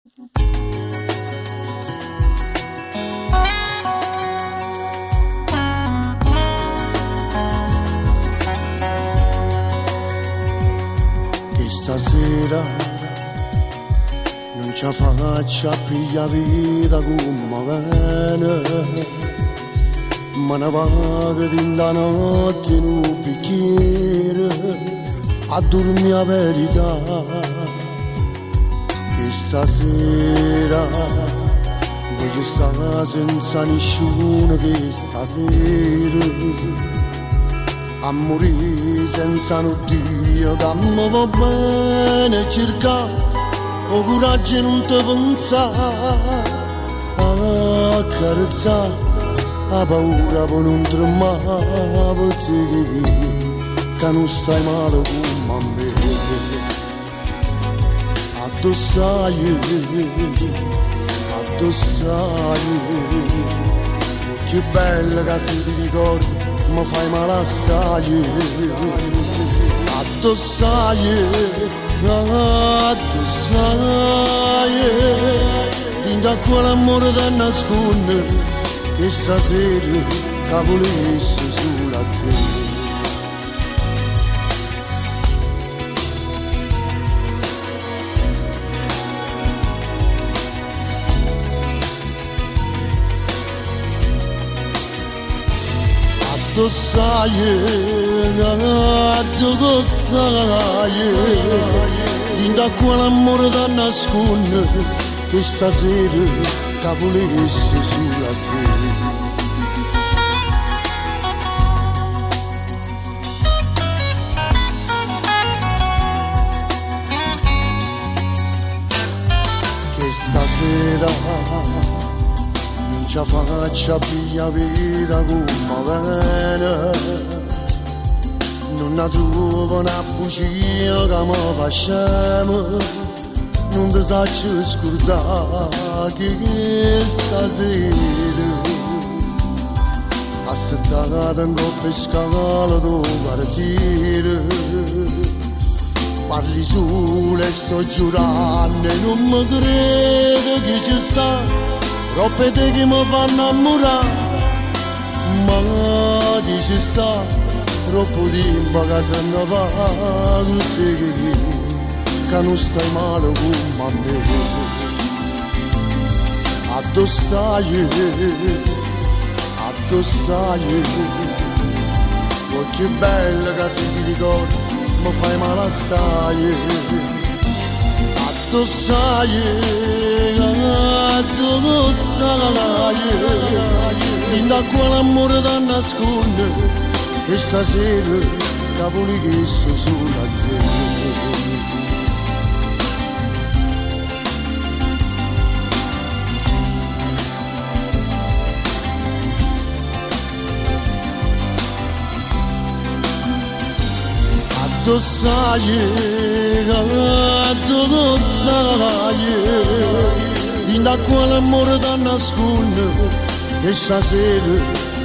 Che stasera non ci faccia piglia vita come bene, ma ne vaga di la notte in un bicchiere a dormire la verità. Che stasera voglio stare senza nessuno, che stasera a morire senza un Dio che mi va bene cercare o coraggio non ti pensare a carezzare la paura per non tremare per te che non stai male come me. Addossai, che bella che se ti ricordi mi fai male assai. Addossai, tinta quell'amore da nascondere che stasera che volessi solo a te. Addossai, tinta quell'amore da nascondere che stasera che volessi solo a te. Che stasera non ci faccia piglia vita come bene, non ne trovo una bugia che mi fa scemo, non ti saccio scordare che stasera assettata in coppia scala tu partire. Parli solo e sto giurando e non mi credo che ci sta troppe te che mi fanno innamorare, ma che ci sta troppo tempo che se ne va con te che non stai male come a me. Addossai, oh che bella che se ti ricordi mi fai male assai. Addossai, tinta quell'amore da nascondere che stasera che volessi solo a te. Addossai, tinta quell'amore da nascondere che stasera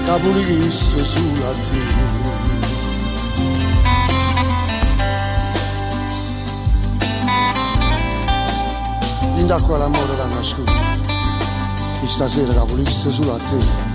che volessi solo a te. Tinta quell'amore da nascondere che stasera che volessi solo a te.